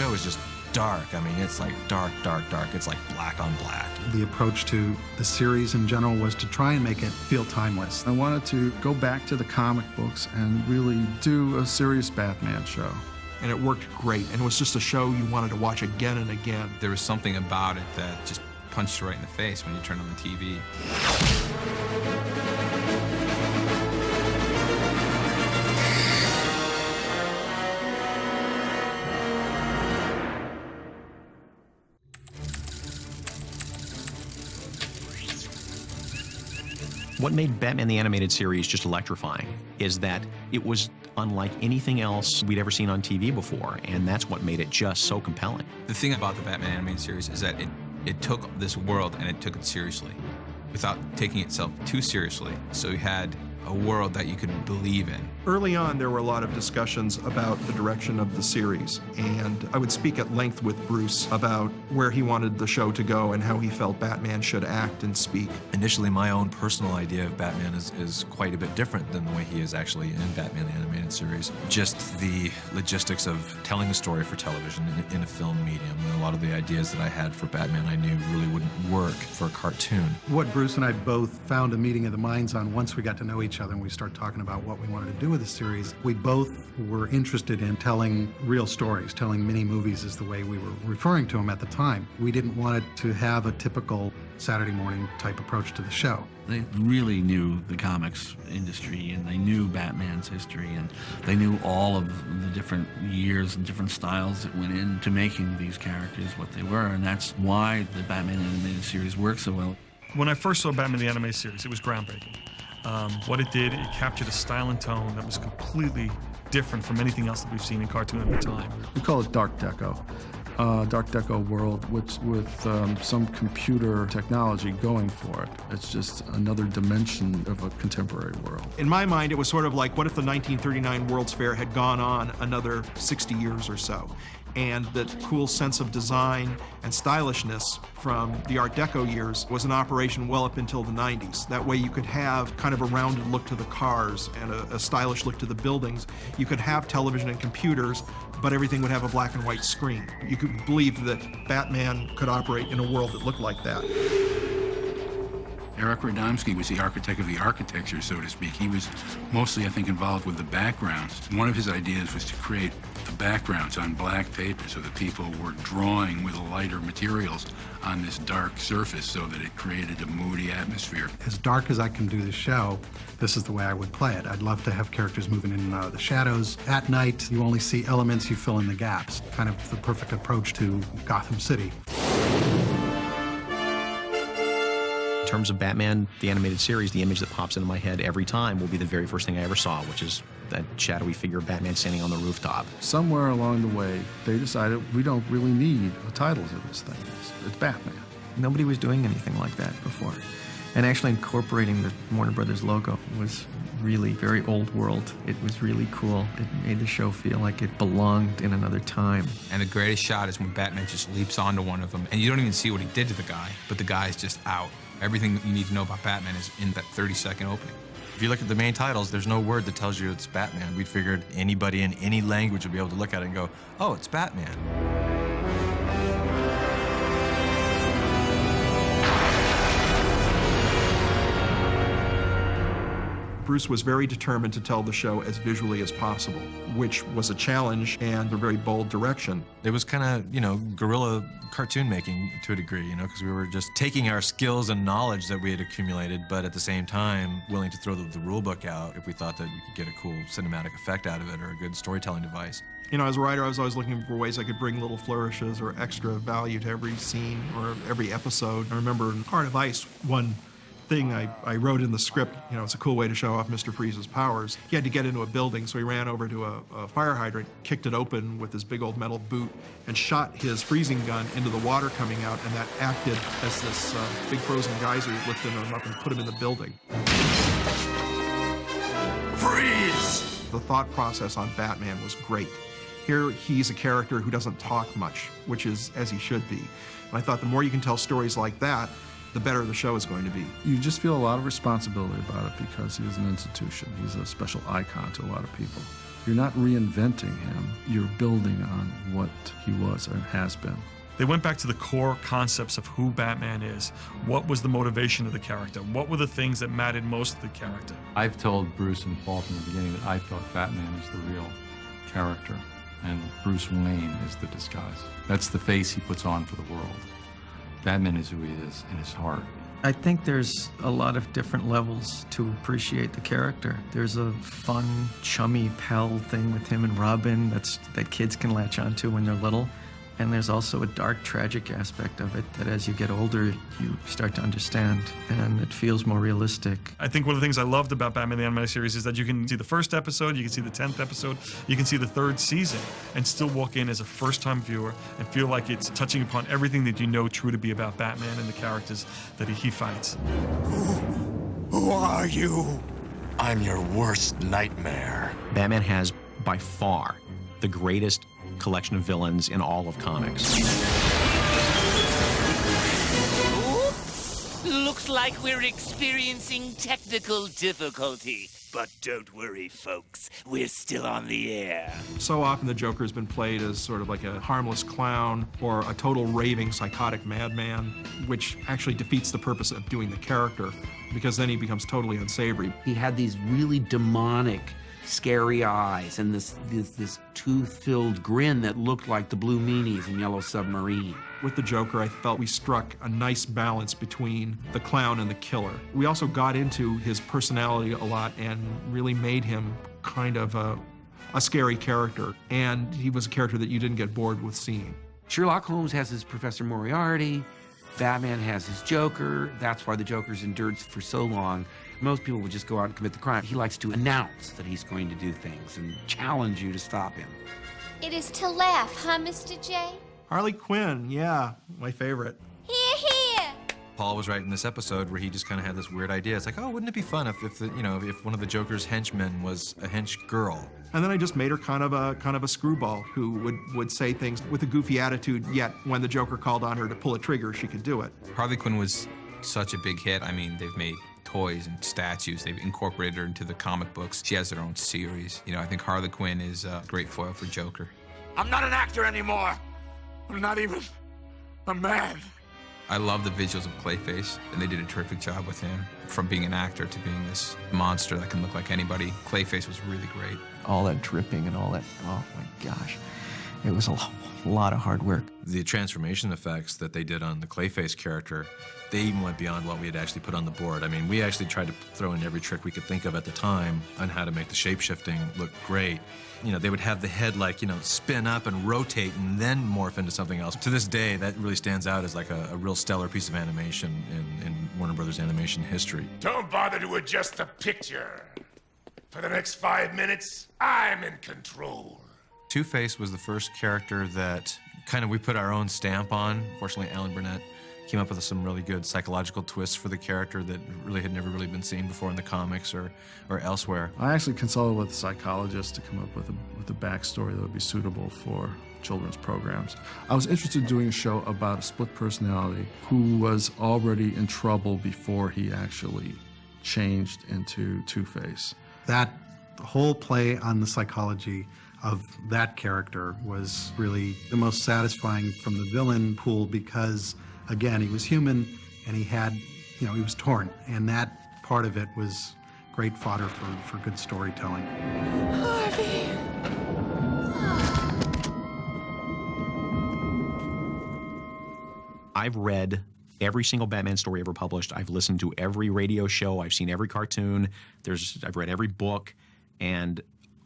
show is just dark. I mean, it's like dark, dark, dark. It's like black on black. The approach to the series in general was to try and make it feel timeless. I wanted to go back to the comic books and really do a serious Batman show. And it worked great, and it was just a show you wanted to watch again and again. There was something about it that just punched you right in the face when you turned on the TV. What made Batman the Animated Series just electrifying is that it was unlike anything else we'd ever seen on TV before, and that's what made it just so compelling. The thing about the Batman Animated Series is that it took this world and it took it seriously without taking itself too seriously. So you had a world that you could believe in. Early on, there were a lot of discussions about the direction of the series, and I would speak at length with Bruce about where he wanted the show to go and how he felt Batman should act and speak. Initially, my own personal idea of Batman is quite a bit different than the way he is actually in Batman the Animated Series. Just the logistics of telling a story for television in a film medium. And a lot of the ideas that I had for Batman I knew really wouldn't work for a cartoon. What Bruce and I both found a meeting of the minds on once we got to know each other and we started talking about what we wanted to do with the series, we both were interested in telling real stories. Telling mini movies is the way we were referring to them at the time. We didn't want it to have a typical Saturday morning type approach to the show. They really knew the comics industry, and they knew Batman's history, and they knew all of the different years and different styles that went into making these characters what they were, and that's why the Batman Animated Series works so well. When I first saw Batman the Animated Series, it was groundbreaking. What it did, it captured a style and tone that was completely different from anything else that we've seen in cartoon at the time. We call it Dark Deco. Dark Deco world with some computer technology going for it. It's just another dimension of a contemporary world. In my mind, it was sort of like, what if the 1939 World's Fair had gone on another 60 years or so? And that cool sense of design and stylishness from the Art Deco years was in operation well up until the 90s. That way you could have kind of a rounded look to the cars and a stylish look to the buildings. You could have television and computers, but everything would have a black and white screen. You could believe that Batman could operate in a world that looked like that. Eric Radomski was the architect of the architecture, so to speak. He was mostly, I think, involved with the backgrounds. One of his ideas was to create the backgrounds on black paper so that people were drawing with lighter materials on this dark surface so that it created a moody atmosphere. As dark as I can do the show, this is the way I would play it. I'd love to have characters moving in and out of the shadows. At night, you only see elements, you fill in the gaps. Kind of the perfect approach to Gotham City. In terms of Batman, the Animated Series, the image that pops into my head every time will be the very first thing I ever saw, which is that shadowy figure of Batman standing on the rooftop. Somewhere along the way, they decided we don't really need a title to this thing. It's Batman. Nobody was doing anything like that before. And actually incorporating the Warner Brothers logo was really very old world. It was really cool. It made the show feel like it belonged in another time. And the greatest shot is when Batman just leaps onto one of them, and you don't even see what he did to the guy, but the guy's just out. Everything that you need to know about Batman is in that 30-second opening. If you look at the main titles, there's no word that tells you it's Batman. We figured anybody in any language would be able to look at it and go, oh, it's Batman. Bruce was very determined to tell the show as visually as possible, which was a challenge and a very bold direction. It was kind of, guerrilla cartoon making to a degree, because we were just taking our skills and knowledge that we had accumulated, but at the same time, willing to throw the rule book out if we thought that we could get a cool cinematic effect out of it or a good storytelling device. As a writer, I was always looking for ways I could bring little flourishes or extra value to every scene or every episode. I remember in Heart of Ice, one thing I wrote in the script, it's a cool way to show off Mr. Freeze's powers. He had to get into a building, so he ran over to a fire hydrant, kicked it open with his big old metal boot, and shot his freezing gun into the water coming out, and that acted as this big frozen geyser lifted him up and put him in the building. Freeze! The thought process on Batman was great. Here, he's a character who doesn't talk much, which is as he should be. And I thought the more you can tell stories like that, the better the show is going to be. You just feel a lot of responsibility about it because he is an institution. He's a special icon to a lot of people. You're not reinventing him. you're building on what he was and has been. They went back to the core concepts of who Batman is. What was the motivation of the character? What were the things that mattered most to the character? I've told Bruce and Paul from the beginning that I thought Batman was the real character, and Bruce Wayne is the disguise. That's the face he puts on for the world. Batman is who he is in his heart. I think there's a lot of different levels to appreciate the character. There's a fun, chummy pal thing with him and Robin that kids can latch onto when they're little. And there's also a dark, tragic aspect of it that as you get older, you start to understand, and it feels more realistic. I think one of the things I loved about Batman the Animated Series is that you can see the first episode, you can see the 10th episode, you can see the 3rd season, and still walk in as a first-time viewer and feel like it's touching upon everything that you know true to be about Batman and the characters that he fights. Who are you? I'm your worst nightmare. Batman has, by far, the greatest collection of villains in all of comics. Oops! Looks like we're experiencing technical difficulty. But don't worry, folks. We're still on the air. So often the Joker has been played as sort of like a harmless clown or a total raving psychotic madman, which actually defeats the purpose of doing the character, because then he becomes totally unsavory. He had these really demonic, scary eyes and this tooth-filled grin that looked like the Blue Meanies in Yellow Submarine. With the Joker, I felt we struck a nice balance between the clown and the killer. We also got into his personality a lot and really made him kind of a scary character. And he was a character that you didn't get bored with seeing. Sherlock Holmes has his Professor Moriarty. Batman has his Joker. That's why the Joker's endured for so long. Most people would just go out and commit the crime. He likes to announce that he's going to do things and challenge you to stop him. It is to laugh, huh, Mr. J? Harley Quinn, yeah, my favorite. Hear, hear! Paul was right in this episode where he just kind of had this weird idea. It's like, oh, wouldn't it be fun if one of the Joker's henchmen was a hench girl? And then I just made her kind of a screwball who would say things with a goofy attitude, yet when the Joker called on her to pull a trigger, she could do it. Harley Quinn was such a big hit. I mean, they've made toys and statues. They've incorporated her into the comic books. She has her own series. You know, I think Harley Quinn is a great foil for Joker. I'm not an actor anymore. I'm not even a man. I love the visuals of Clayface, and they did a terrific job with him. From being an actor to being this monster that can look like anybody, Clayface was really great. All that dripping and all that, oh my gosh. It was a lot of hard work. The transformation effects that they did on the Clayface character, they even went beyond what we had actually put on the board. I mean, we actually tried to throw in every trick we could think of at the time on how to make the shape-shifting look great. You know, they would have the head spin up and rotate and then morph into something else. To this day, that really stands out as like a real stellar piece of animation in Warner Brothers animation history. Don't bother to adjust the picture. For the next 5 minutes, I'm in control. Two-Face was the first character that we put our own stamp on. Fortunately, Alan Burnett came up with some really good psychological twists for the character that really had never really been seen before in the comics or elsewhere. I actually consulted with psychologists to come up with a backstory that would be suitable for children's programs. I was interested in doing a show about a split personality who was already in trouble before he actually changed into Two-Face. That whole play on the psychology of that character was really the most satisfying from the villain pool because, again, he was human and he had, he was torn. And that part of it was great fodder for good storytelling. Harvey! I've read every single Batman story ever published. I've listened to every radio show. I've seen every cartoon. I've read every book. And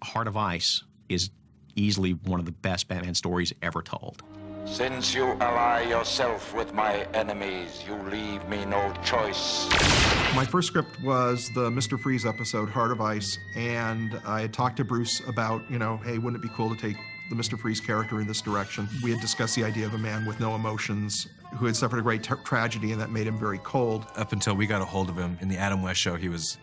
Heart of Ice is easily one of the best Batman stories ever told. Since you ally yourself with my enemies, you leave me no choice. My first script was the Mr. Freeze episode, Heart of Ice, and I had talked to Bruce about, hey, wouldn't it be cool to take the Mr. Freeze character in this direction? We had discussed the idea of a man with no emotions who had suffered a great tragedy, and that made him very cold. Up until we got a hold of him in the Adam West show, he was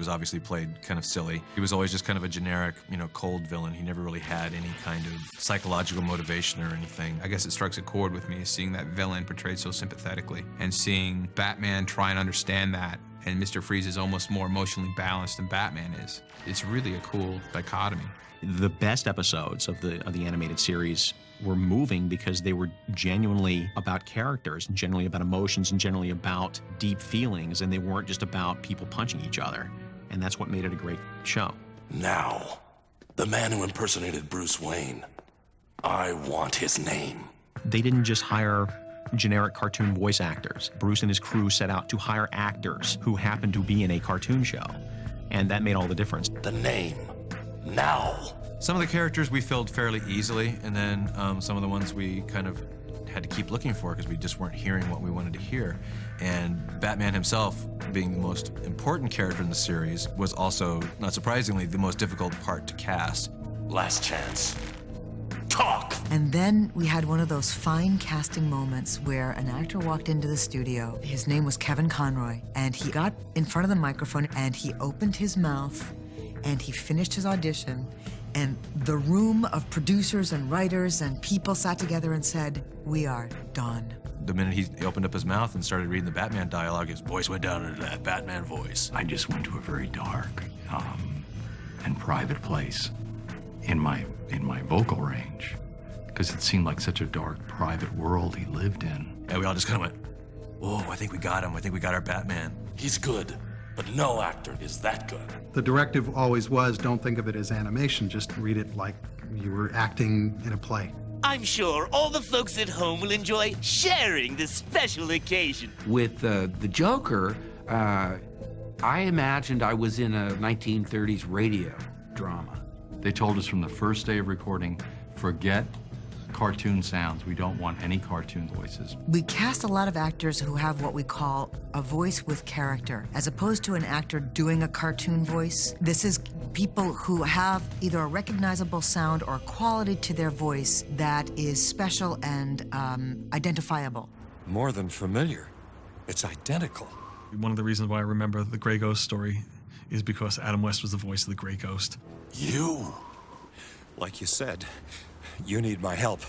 obviously played kind of silly. He was always just kind of a generic, cold villain. He never really had any kind of psychological motivation or anything. I guess it strikes a chord with me seeing that villain portrayed so sympathetically and seeing Batman try and understand that and Mr. Freeze is almost more emotionally balanced than Batman is. It's really a cool dichotomy. The best episodes of the animated series were moving because they were genuinely about characters and generally about emotions and generally about deep feelings, and they weren't just about people punching each other. And that's what made it a great show. Now, the man who impersonated Bruce Wayne, I want his name. They didn't just hire generic cartoon voice actors. Bruce and his crew set out to hire actors who happened to be in a cartoon show, and that made all the difference. The name, now. Some of the characters we filled fairly easily, and then some of the ones we kind of had to keep looking for because we just weren't hearing what we wanted to hear. And Batman himself, being the most important character in the series, was also, not surprisingly, the most difficult part to cast. Last chance. Talk! And then we had one of those fine casting moments where an actor walked into the studio. His name was Kevin Conroy, and he got in front of the microphone and he opened his mouth and he finished his audition, and the room of producers and writers and people sat together and said, "We are done." The minute he opened up his mouth and started reading the Batman dialogue, his voice went down into that Batman voice. I just went to a very dark and private place in my vocal range, because it seemed like such a dark, private world he lived in. And we all just kind of went, "Whoa, I think we got him. I think we got our Batman." He's good, but no actor is that good. The directive always was, don't think of it as animation, just read it like you were acting in a play. I'm sure all the folks at home will enjoy sharing this special occasion. With the Joker, I imagined I was in a 1930s radio drama. They told us from the first day of recording, forget cartoon sounds. We don't want any cartoon voices. We cast a lot of actors who have what we call a voice with character, as opposed to an actor doing a cartoon voice. This is people who have either a recognizable sound or a quality to their voice that is special and identifiable. More than familiar. It's identical. One of the reasons why I remember the Grey Ghost story is because Adam West was the voice of the Grey Ghost. You, like you said, you need my help.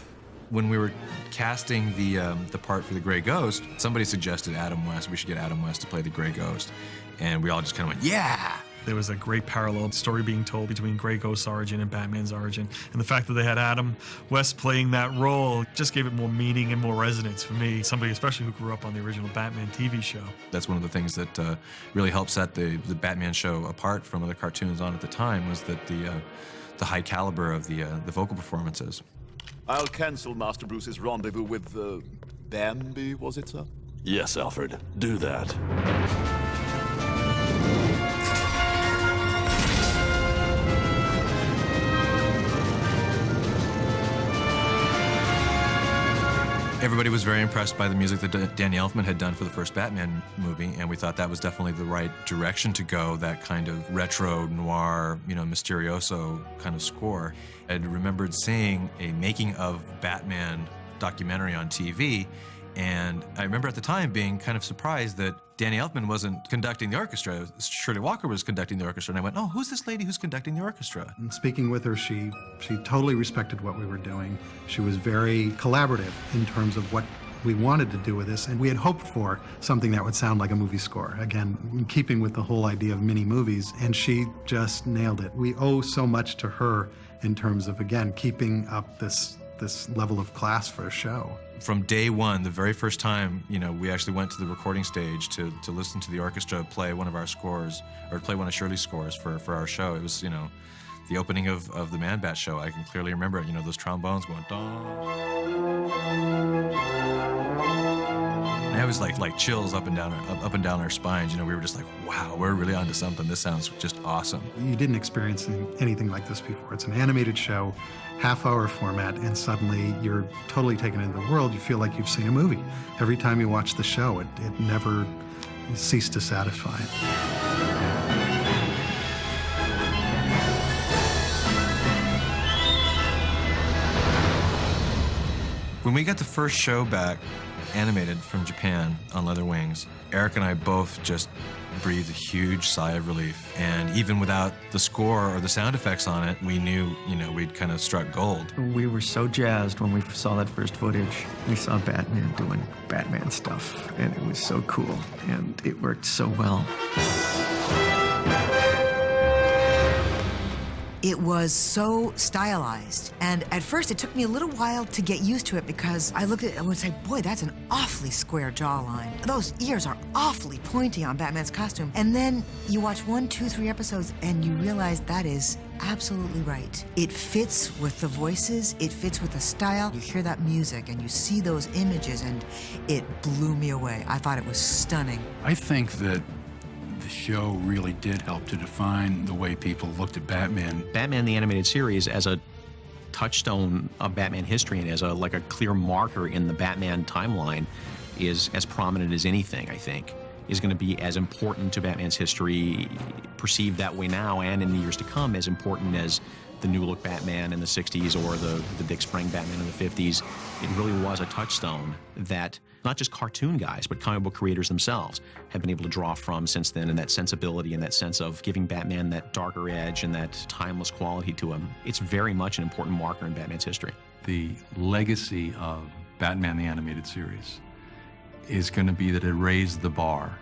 When we were casting the part for the Grey Ghost, somebody suggested Adam West. We should get Adam West to play the Grey Ghost. And we all just kind of went, yeah! There was a great parallel story being told between Grey Ghost's origin and Batman's origin. And the fact that they had Adam West playing that role just gave it more meaning and more resonance for me, somebody especially who grew up on the original Batman TV show. That's one of the things that really helped set the Batman show apart from other cartoons on at the time, was that the high caliber of the vocal performances. I'll cancel Master Bruce's rendezvous with, Bambi, was it, sir? Yes, Alfred, do that. Everybody was very impressed by the music that Danny Elfman had done for the first Batman movie, and we thought that was definitely the right direction to go, that kind of retro, noir, mysterioso kind of score. I'd remembered seeing a making of Batman documentary on TV, and I remember at the time being kind of surprised that Danny Elfman wasn't conducting the orchestra. Shirley Walker was conducting the orchestra, and I went, "Oh, who's this lady who's conducting the orchestra?" And speaking with her, she totally respected what we were doing. She was very collaborative in terms of what we wanted to do with this, and we had hoped for something that would sound like a movie score. Again, in keeping with the whole idea of mini movies, and she just nailed it. We owe so much to her in terms of, again, keeping up this level of class for a show. From day one, the very first time, we actually went to the recording stage to listen to the orchestra play one of our scores, or play one of Shirley's scores for our show. It was, the opening of the Man-Bat show. I can clearly remember it, those trombones going, dong. And it was like chills up and down our spines. We were just like, wow, we're really onto something. This sounds just awesome. You didn't experience anything like this before. It's an animated show, half-hour format, and suddenly you're totally taken into the world. You feel like you've seen a movie. Every time you watch the show, it never ceased to satisfy. When we got the first show back animated from Japan on Leather Wings, Eric and I both just breathed a huge sigh of relief. And even without the score or the sound effects on it, we knew, we'd kind of struck gold. We were so jazzed when we saw that first footage. We saw Batman doing Batman stuff, and it was so cool, and it worked so well. It was so stylized, and at first it took me a little while to get used to it because I looked at it and would say, boy, that's an awfully square jawline. Those ears are awfully pointy on Batman's costume. And then you watch 1, 2, 3 episodes and you realize that is absolutely right. It fits with the voices, it fits with the style. You hear that music and you see those images, and it blew me away. I thought it was stunning. I think that the show really did help to define the way people looked at Batman. Batman the Animated Series as a touchstone of Batman history and as a clear marker in the Batman timeline is as prominent as anything, I think. Is going to be as important to Batman's history, perceived that way now and in the years to come, as important as the New Look Batman in the 60s or the Dick Sprang Batman in the 50s. It really was a touchstone that not just cartoon guys, but comic book creators themselves have been able to draw from since then, and that sensibility and that sense of giving Batman that darker edge and that timeless quality to him. It's very much an important marker in Batman's history. The legacy of Batman the Animated Series is going to be that it raised the bar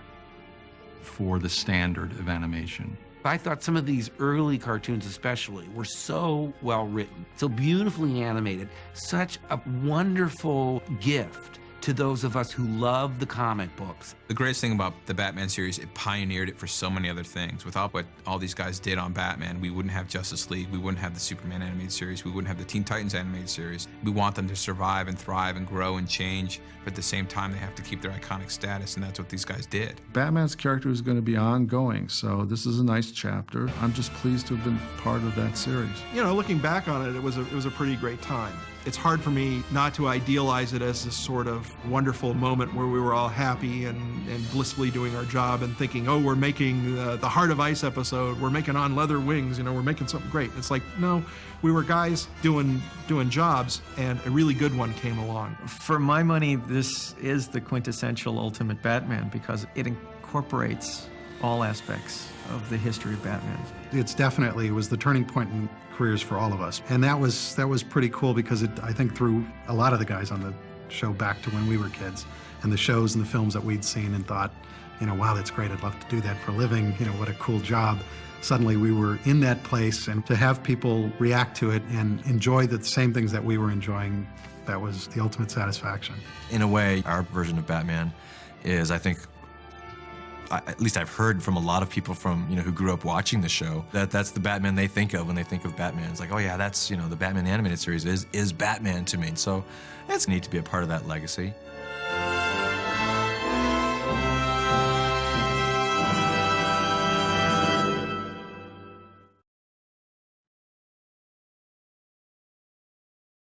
for the standard of animation. I thought some of these early cartoons especially were so well written, so beautifully animated, such a wonderful gift to those of us who love the comic books. The greatest thing about the Batman series, it pioneered it for so many other things. Without what all these guys did on Batman, we wouldn't have Justice League, we wouldn't have the Superman animated series, we wouldn't have the Teen Titans animated series. We want them to survive and thrive and grow and change, but at the same time, they have to keep their iconic status, and that's what these guys did. Batman's character is going to be ongoing, so this is a nice chapter. I'm just pleased to have been part of that series. Looking back on it, it was a pretty great time. It's hard for me not to idealize it as this sort of wonderful moment where we were all happy and blissfully doing our job and thinking, oh, we're making the Heart of Ice episode, we're making On Leather Wings, we're making something great. It's like, no, we were guys doing jobs, and a really good one came along. For my money, this is the quintessential Ultimate Batman because it incorporates all aspects of the history of Batman. It was the turning point in careers for all of us. And that was pretty cool because I think threw a lot of the guys on the show back to when we were kids and the shows and the films that we'd seen and thought, wow, that's great. I'd love to do that for a living. What a cool job. Suddenly we were in that place, and to have people react to it and enjoy the same things that we were enjoying, that was the ultimate satisfaction. In a way, our version of Batman is, I think, at least I've heard from a lot of people from, who grew up watching the show, that's the Batman they think of when they think of Batman. It's like, oh yeah, that's, the Batman animated series is Batman to me. So it's neat to be a part of that legacy.